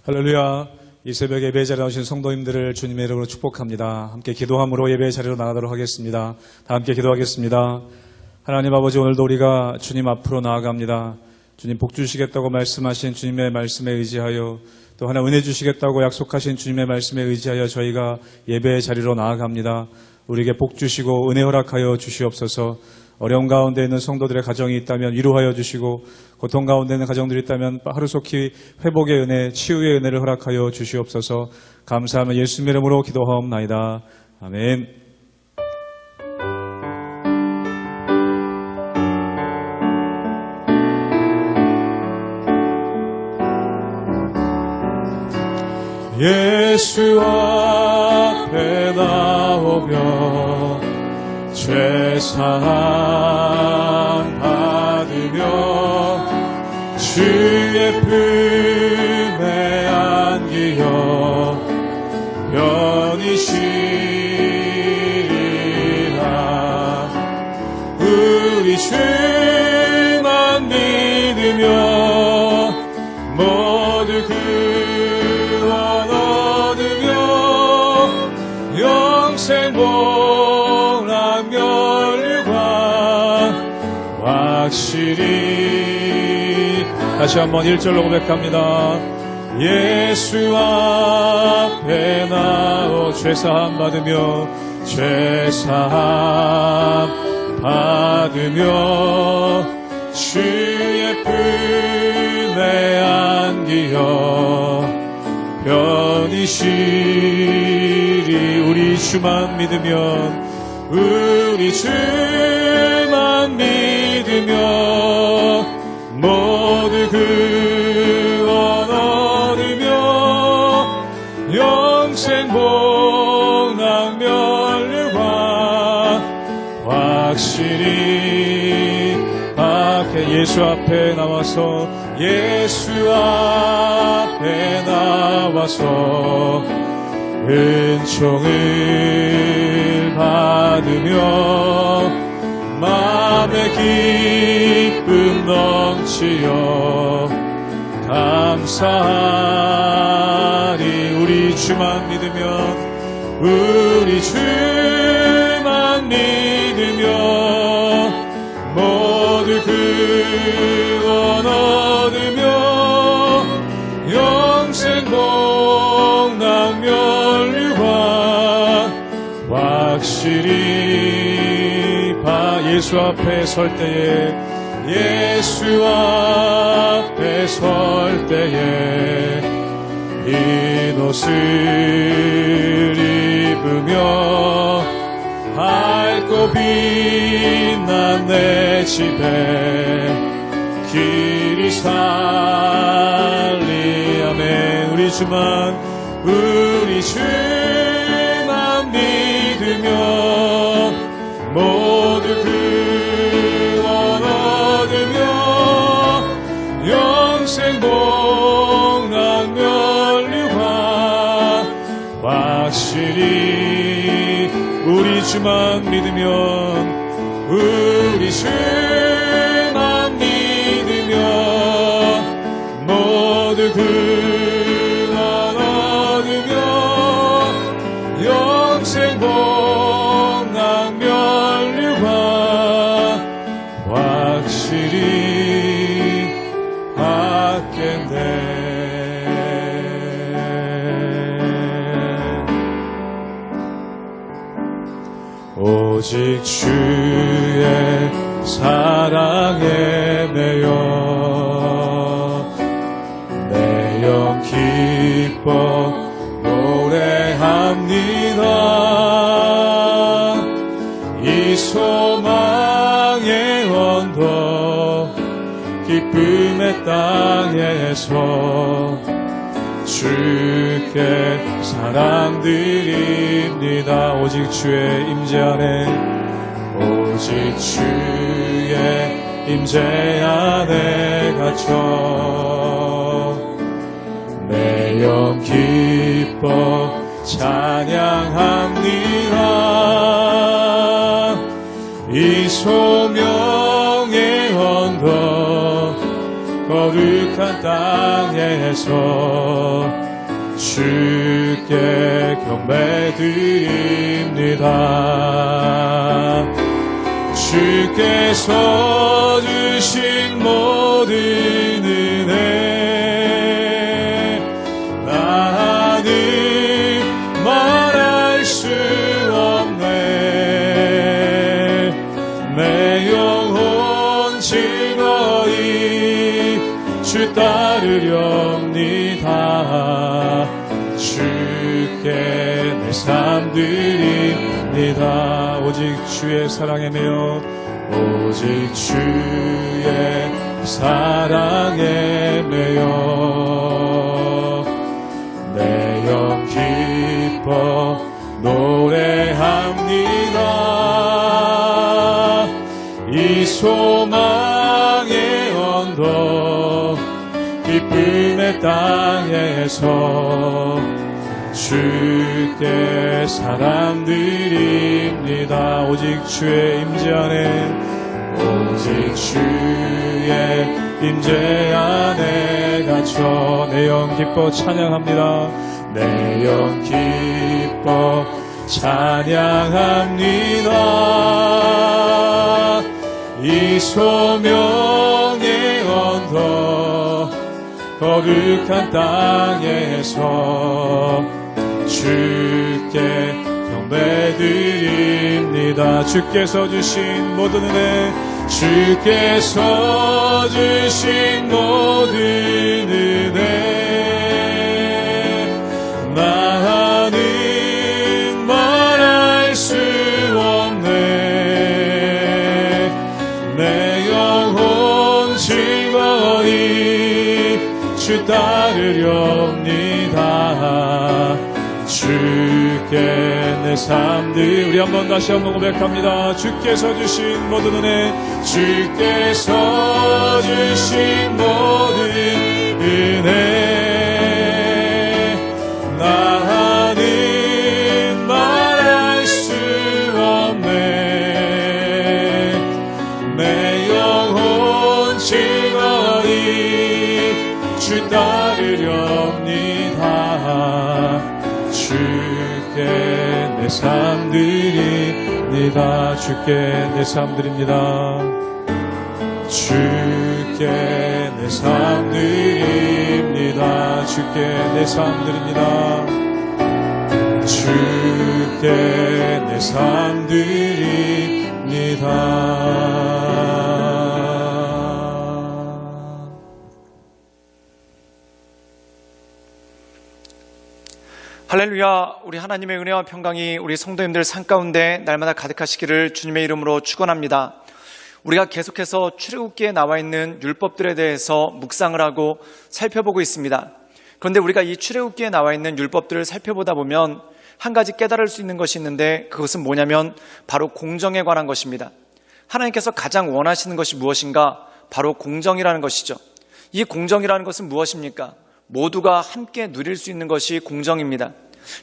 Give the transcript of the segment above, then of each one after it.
할렐루야. 이 새벽 예배 자리에 나오신 성도님들을 주님의 이름으로 축복합니다. 함께 기도함으로 예배 자리로 나가도록 하겠습니다. 다 함께 기도하겠습니다. 하나님 아버지, 오늘도 우리가 주님 앞으로 나아갑니다. 주님 복 주시겠다고 말씀하신 주님의 말씀에 의지하여, 또 하나 은혜 주시겠다고 약속하신 주님의 말씀에 의지하여 저희가 예배의 자리로 나아갑니다. 우리에게 복 주시고 은혜 허락하여 주시옵소서. 어려운 가운데 있는 성도들의 가정이 있다면 위로하여 주시고, 고통 가운데 있는 가정들이 있다면 하루속히 회복의 은혜, 치유의 은혜를 허락하여 주시옵소서. 감사하며 예수님의 이름으로 기도하옵나이다. 아멘. 예수 앞에 나오며 죄사함 받으며 주의 품에 안기어 편히 쉬리라. 우리 주만 믿으며 모두 구원 얻으며 영생 복락 멸류관 확실히. 다시 한번 1절로 고백합니다. 예수 앞에 나오 죄사함 받으며 죄사함 받으며 주의 품에 안기어 편히 쉬리. 우리 주만 믿으면, 우리 주만 믿으면 모두 구원 얻으며 영생 복락 멸류관 확실히. 밖에 예수 앞에 나와서, 예수 앞에 나와서 은총을 받으며 마음의 기쁨 넘치어 감사하리. 우리 주만 믿으면, 우리 주만 믿으며 모두 구원 얻으며 영생 복락 멸류관 확실히. 예수 앞에 설 때에, 예수 앞에 설 때에 흰 옷을 입으며 밝고 빛난 내 집에 길이 살리. 아멘. 우리 주만 믿으며 모두 구원 얻으며 영생 복락 멸류관 확실히. 우리 주만 믿으면, 우리 주만 믿으며 모두 구원 얻으며 영생 복락 멸류관 확실히 받겠네. 오직 주의 사랑에 매여 내 영 기뻐 노래합니다. 이 소망의 언덕 기쁨의 땅에서 주께 사랑드립니다. 오직 주의 임재 안에, 오직 주의 임재 안에 갇혀 내 영 기뻐 찬양합니다. 소명의 언덕 거룩한 땅에서 주께 경배드립니다. 주께서 주신 모든 은혜 나는 말할 수 없네. 내 영혼 즐거이 주 따르렵니다. 주께 내 삶 드립니다. 오직 주의 사랑에 매여 오직 주의 사랑에 매여 내 영 기뻐 노래합니다. 이 소망의 언덕 기쁨의 땅에서 주께 사랑 드립니다. 오직 주의 임재 안에 오직 주의 임재 안에 갇혀 내 영 기뻐 찬양합니다. 내 영 기뻐 찬양합니다. 이 소명의 언덕 거룩한 땅에서 주께 경배드립니다. 주께서 주신 모든 은혜 주께서 주신 모든 은혜 나는 말할 수 없네. 내 영혼 즐거이 주 따르렵니다. 주께 내 삶들 우리 한번 다시 한번 고백합니다. 주께서 주신 모든 은혜 주께서 주신 모든 은혜 나는 말할 수 없네. 내 영혼 즐거이 주 따르렵니다. 주께 내 삶 드립니다. 주께 내 삶 드립니다. 주께 내 삶 드립니다. 주께 내 삶 드립니다. 주께 내 삶 드립니다. 할렐루야. 우리 하나님의 은혜와 평강이 우리 성도님들 삶 가운데 날마다 가득하시기를 주님의 이름으로 축원합니다. 우리가 계속해서 출애굽기에 나와 있는 율법들에 대해서 묵상을 하고 살펴보고 있습니다. 그런데 우리가 이 출애굽기에 나와 있는 율법들을 살펴보다 보면 한 가지 깨달을 수 있는 것이 있는데 그것은 뭐냐면 바로 공정에 관한 것입니다. 하나님께서 가장 원하시는 것이 무엇인가? 바로 공정이라는 것이죠. 이 공정이라는 것은 무엇입니까? 모두가 함께 누릴 수 있는 것이 공정입니다.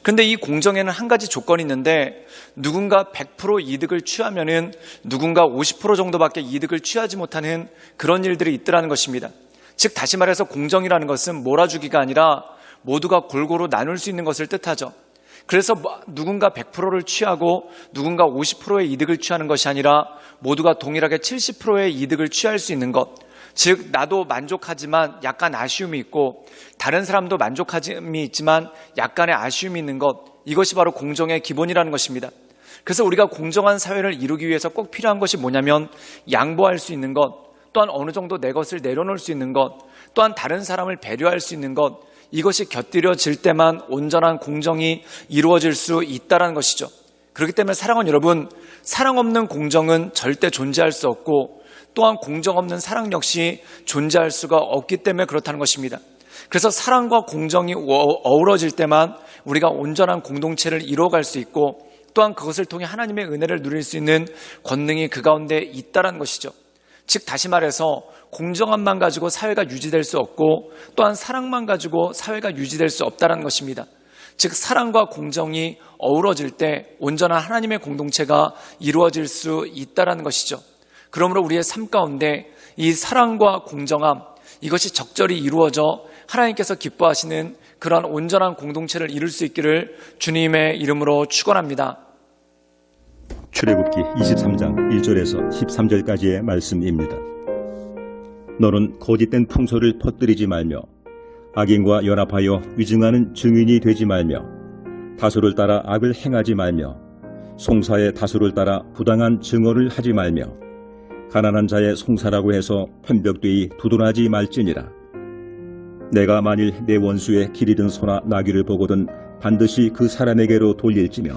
그런데 이 공정에는 한 가지 조건이 있는데 누군가 100% 이득을 취하면은 누군가 50% 정도밖에 이득을 취하지 못하는 그런 일들이 있더라는 것입니다. 즉 다시 말해서 공정이라는 것은 몰아주기가 아니라 모두가 골고루 나눌 수 있는 것을 뜻하죠. 그래서 누군가 100%를 취하고 누군가 50%의 이득을 취하는 것이 아니라 모두가 동일하게 70%의 이득을 취할 수 있는 것. 즉 나도 만족하지만 약간 아쉬움이 있고 다른 사람도 만족함이 있지만 약간의 아쉬움이 있는 것, 이것이 바로 공정의 기본이라는 것입니다. 그래서 우리가 공정한 사회를 이루기 위해서 꼭 필요한 것이 뭐냐면 양보할 수 있는 것, 또한 어느 정도 내 것을 내려놓을 수 있는 것, 또한 다른 사람을 배려할 수 있는 것, 이것이 곁들여질 때만 온전한 공정이 이루어질 수 있다는 것이죠. 그렇기 때문에 사랑하는 여러분, 사랑 없는 공정은 절대 존재할 수 없고 또한 공정 없는 사랑 역시 존재할 수가 없기 때문에 그렇다는 것입니다. 그래서 사랑과 공정이 어우러질 때만 우리가 온전한 공동체를 이루어갈 수 있고 또한 그것을 통해 하나님의 은혜를 누릴 수 있는 권능이 그 가운데 있다는 것이죠. 즉 다시 말해서 공정함만 가지고 사회가 유지될 수 없고 또한 사랑만 가지고 사회가 유지될 수 없다는 것입니다. 즉 사랑과 공정이 어우러질 때 온전한 하나님의 공동체가 이루어질 수 있다는 것이죠. 그러므로 우리의 삶 가운데 이 사랑과 공정함, 이것이 적절히 이루어져 하나님께서 기뻐하시는 그러한 온전한 공동체를 이룰 수 있기를 주님의 이름으로 축원합니다. 출애굽기 23장 1절에서 13절까지의 말씀입니다. 너는 거짓된 풍소를 퍼뜨리지 말며 악인과 연합하여 위증하는 증인이 되지 말며 다수를 따라 악을 행하지 말며 송사의 다수를 따라 부당한 증언을 하지 말며 가난한 자의 송사라고 해서 편벽되이 두둔하지 말지니라. 내가 만일 내 원수의 길 잃은 소나 나귀를 보거든 반드시 그 사람에게로 돌릴지며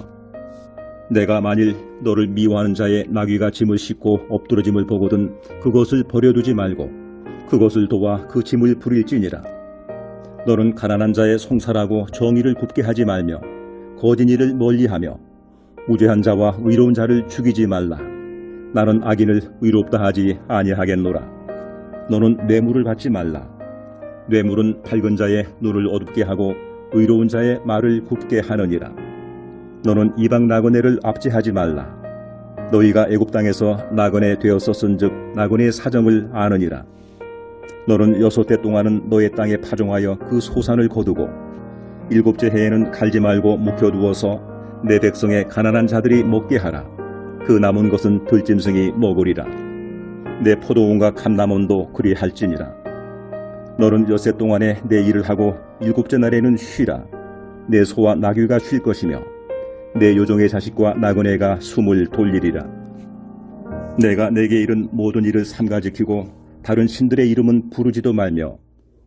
내가 만일 너를 미워하는 자의 나귀가 짐을 싣고 엎드러짐을 보거든 그것을 버려두지 말고 그것을 도와 그 짐을 부릴지니라. 너는 가난한 자의 송사라고 정의를 굽게 하지 말며 거짓 일을 멀리하며 무죄한 자와 의로운 자를 죽이지 말라. 나는 악인을 의롭다 하지 아니하겠노라. 너는 뇌물을 받지 말라. 뇌물은 밝은 자의 눈을 어둡게 하고 의로운 자의 말을 굽게 하느니라. 너는 이방 나그네를 압제하지 말라. 너희가 애굽 땅에서 나그네 되었었은즉 나그네의 사정을 아느니라. 너는 6대 동안은 너의 땅에 파종하여 그 소산을 거두고 7째 해에는 갈지 말고 묵혀두어서 내 백성의 가난한 자들이 먹게 하라. 그 남은 것은 들짐승이 먹으리라. 내 포도원과 감람원도 그리할지니라. 너는 6세 동안에 내 일을 하고 7째 날에는 쉬라. 내 소와 나귀가 쉴 것이며 내 요종의 자식과 나그네가 숨을 돌리리라. 내가 내게 이른 모든 일을 삼가 지키고 다른 신들의 이름은 부르지도 말며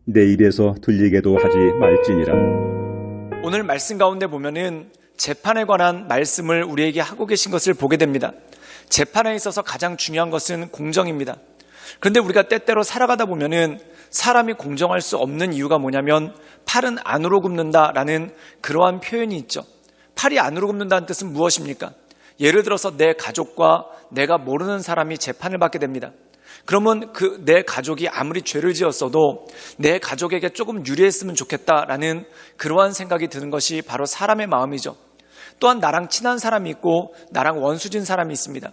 내 입에서 들리게도 하지 말지니라. 오늘 말씀 가운데 보면은 재판에 관한 말씀을 우리에게 하고 계신 것을 보게 됩니다. 재판에 있어서 가장 중요한 것은 공정입니다. 그런데 우리가 때때로 살아가다 보면은 사람이 공정할 수 없는 이유가 뭐냐면 팔은 안으로 굽는다라는 그러한 표현이 있죠. 팔이 안으로 굽는다는 뜻은 무엇입니까? 예를 들어서 내 가족과 내가 모르는 사람이 재판을 받게 됩니다. 그러면 내 가족이 아무리 죄를 지었어도 내 가족에게 조금 유리했으면 좋겠다라는 그러한 생각이 드는 것이 바로 사람의 마음이죠. 또한 나랑 친한 사람이 있고 나랑 원수진 사람이 있습니다.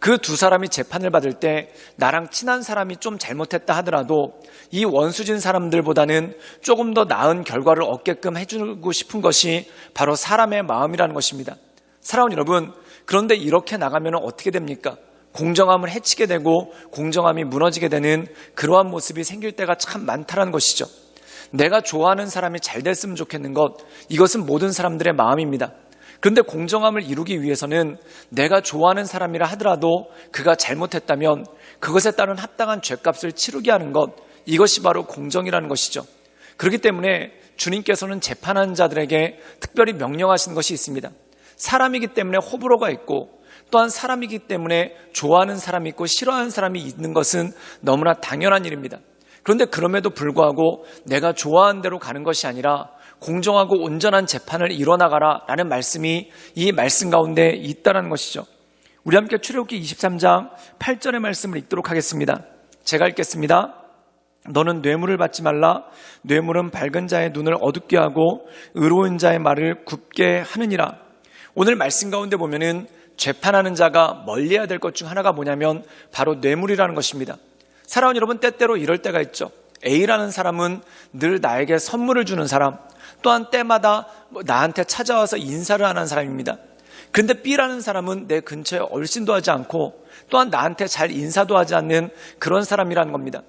그 두 사람이 재판을 받을 때 나랑 친한 사람이 좀 잘못했다 하더라도 이 원수진 사람들보다는 조금 더 나은 결과를 얻게끔 해주고 싶은 것이 바로 사람의 마음이라는 것입니다. 사랑하는 여러분, 그런데 이렇게 나가면 어떻게 됩니까? 공정함을 해치게 되고 공정함이 무너지게 되는 그러한 모습이 생길 때가 참 많다는 것이죠. 내가 좋아하는 사람이 잘 됐으면 좋겠는 것, 이것은 모든 사람들의 마음입니다. 그런데 공정함을 이루기 위해서는 내가 좋아하는 사람이라 하더라도 그가 잘못했다면 그것에 따른 합당한 죗값을 치르게 하는 것, 이것이 바로 공정이라는 것이죠. 그렇기 때문에 주님께서는 재판하는 자들에게 특별히 명령하신 것이 있습니다. 사람이기 때문에 호불호가 있고 또한 사람이기 때문에 좋아하는 사람이 있고 싫어하는 사람이 있는 것은 너무나 당연한 일입니다. 그런데 그럼에도 불구하고 내가 좋아하는 대로 가는 것이 아니라 공정하고 온전한 재판을 이뤄나가라 라는 말씀이 이 말씀 가운데 있다는 것이죠. 우리 함께 출애굽기 23장 8절의 말씀을 읽도록 하겠습니다. 제가 읽겠습니다. 너는 뇌물을 받지 말라. 뇌물은 밝은 자의 눈을 어둡게 하고 의로운 자의 말을 굽게 하느니라. 오늘 말씀 가운데 보면은 재판하는 자가 멀리해야 될 것 중 하나가 뭐냐면 바로 뇌물이라는 것입니다. 사랑하는 여러분, 때때로 이럴 때가 있죠. A라는 사람은 늘 나에게 선물을 주는 사람, 또한 때마다 나한테 찾아와서 인사를 하는 사람입니다. 그런데 B라는 사람은 내 근처에 얼씬도 하지 않고 또한 나한테 잘 인사도 하지 않는 그런 사람이라는 겁니다.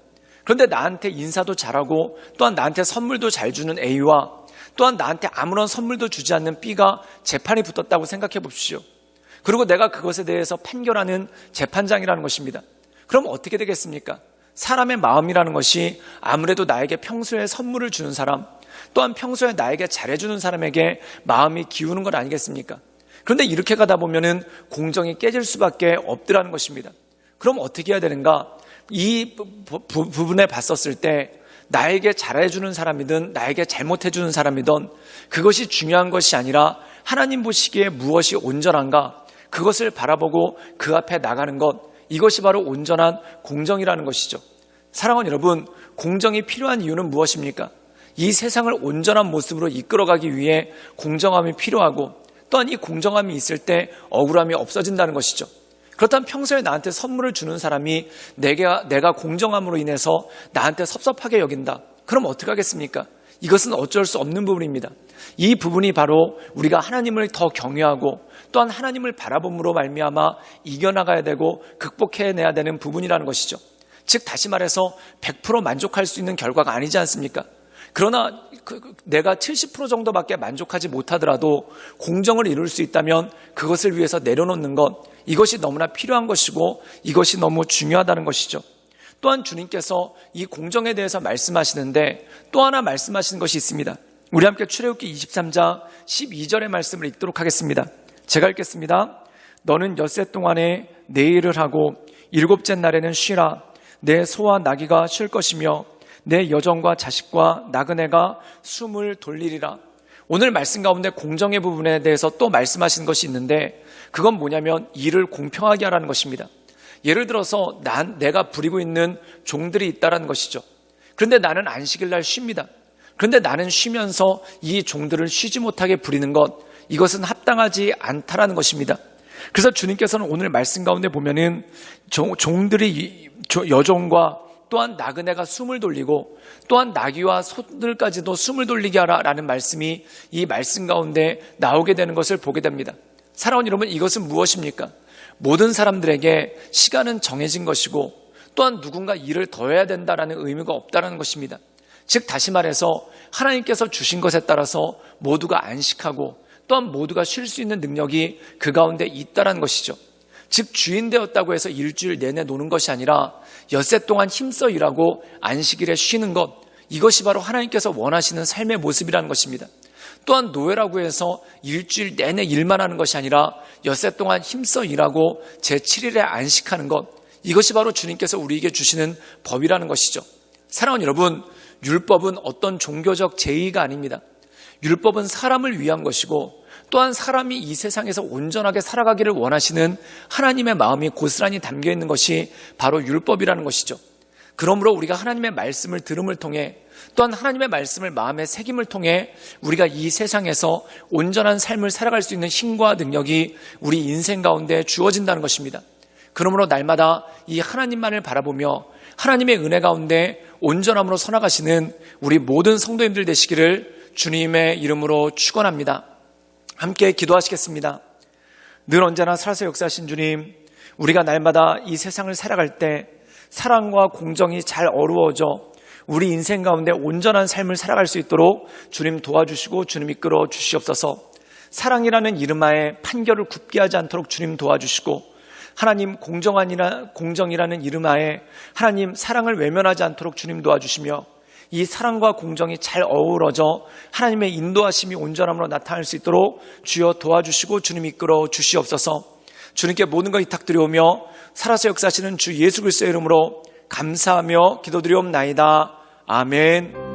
그런데 나한테 인사도 잘하고 또한 나한테 선물도 잘 주는 A와 또한 나한테 아무런 선물도 주지 않는 B가 재판이 붙었다고 생각해 보십시오. 그리고 내가 그것에 대해서 판결하는 재판장이라는 것입니다. 그럼 어떻게 되겠습니까? 사람의 마음이라는 것이 아무래도 나에게 평소에 선물을 주는 사람, 또한 평소에 나에게 잘해주는 사람에게 마음이 기우는 것 아니겠습니까? 그런데 이렇게 가다 보면은 공정이 깨질 수밖에 없더라는 것입니다. 그럼 어떻게 해야 되는가? 이 부분에 봤었을 때 나에게 잘해주는 사람이든 나에게 잘못해주는 사람이든 그것이 중요한 것이 아니라 하나님 보시기에 무엇이 온전한가? 그것을 바라보고 그 앞에 나가는 것, 이것이 바로 온전한 공정이라는 것이죠. 사랑하는 여러분, 공정이 필요한 이유는 무엇입니까? 이 세상을 온전한 모습으로 이끌어가기 위해 공정함이 필요하고 또한 이 공정함이 있을 때 억울함이 없어진다는 것이죠. 그렇다면 평소에 나한테 선물을 주는 사람이 내가 공정함으로 인해서 나한테 섭섭하게 여긴다. 그럼 어떻게 하겠습니까? 이것은 어쩔 수 없는 부분입니다. 이 부분이 바로 우리가 하나님을 더 경외하고 또한 하나님을 바라봄으로 말미암아 이겨나가야 되고 극복해내야 되는 부분이라는 것이죠. 즉 다시 말해서 100% 만족할 수 있는 결과가 아니지 않습니까? 그러나 내가 70% 정도밖에 만족하지 못하더라도 공정을 이룰 수 있다면 그것을 위해서 내려놓는 것, 이것이 너무나 필요한 것이고 이것이 너무 중요하다는 것이죠. 또한 주님께서 이 공정에 대해서 말씀하시는데 또 하나 말씀하시는 것이 있습니다. 우리 함께 출애굽기 23장 12절의 말씀을 읽도록 하겠습니다. 제가 읽겠습니다. 너는 엿새 동안에 내 일을 하고 일곱째 날에는 쉬라. 내 소와 나귀가 쉴 것이며 내 여종과 자식과 나그네가 숨을 돌리리라. 오늘 말씀 가운데 공정의 부분에 대해서 또 말씀하시는 것이 있는데 그건 뭐냐면 일을 공평하게 하라는 것입니다. 예를 들어서 내가 부리고 있는 종들이 있다는 것이죠. 그런데 나는 안식일 날 쉽니다. 그런데 나는 쉬면서 이 종들을 쉬지 못하게 부리는 것, 이것은 합당하지 않다라는 것입니다. 그래서 주님께서는 오늘 말씀 가운데 보면은 종들이 여종과 또한 나그네가 숨을 돌리고 또한 나귀와 소들까지도 숨을 돌리게 하라라는 말씀이 이 말씀 가운데 나오게 되는 것을 보게 됩니다. 사랑하는 여러분, 이것은 무엇입니까? 모든 사람들에게 시간은 정해진 것이고 또한 누군가 일을 더 해야 된다라는 의무가 없다라는 것입니다. 즉 다시 말해서 하나님께서 주신 것에 따라서 모두가 안식하고 또한 모두가 쉴 수 있는 능력이 그 가운데 있다라는 것이죠. 즉 주인 되었다고 해서 일주일 내내 노는 것이 아니라 엿새 동안 힘써 일하고 안식일에 쉬는 것, 이것이 바로 하나님께서 원하시는 삶의 모습이라는 것입니다. 또한 노예라고 해서 일주일 내내 일만 하는 것이 아니라 엿새 동안 힘써 일하고 제7일에 안식하는 것, 이것이 바로 주님께서 우리에게 주시는 법이라는 것이죠. 사랑하는 여러분, 율법은 어떤 종교적 제의가 아닙니다. 율법은 사람을 위한 것이고 또한 사람이 이 세상에서 온전하게 살아가기를 원하시는 하나님의 마음이 고스란히 담겨 있는 것이 바로 율법이라는 것이죠. 그러므로 우리가 하나님의 말씀을 들음을 통해 또한 하나님의 말씀을 마음에 새김을 통해 우리가 이 세상에서 온전한 삶을 살아갈 수 있는 힘과 능력이 우리 인생 가운데 주어진다는 것입니다. 그러므로 날마다 이 하나님만을 바라보며 하나님의 은혜 가운데 온전함으로 서나가시는 우리 모든 성도님들 되시기를 주님의 이름으로 축원합니다. 함께 기도하시겠습니다. 늘 언제나 살아서 역사하신 주님, 우리가 날마다 이 세상을 살아갈 때 사랑과 공정이 잘 어우러져 우리 인생 가운데 온전한 삶을 살아갈 수 있도록 주님 도와주시고 주님 이끌어 주시옵소서. 사랑이라는 이름하에 판결을 굽게 하지 않도록 주님 도와주시고 하나님 공정이라는 이름하에 하나님 사랑을 외면하지 않도록 주님 도와주시며 이 사랑과 공정이 잘 어우러져 하나님의 인도하심이 온전함으로 나타날 수 있도록 주여 도와주시고 주님 이끌어 주시옵소서. 주님께 모든 것 위탁드리오며 살아서 역사하시는 주 예수 그리스도의 이름으로 감사하며 기도드리옵나이다. 아멘.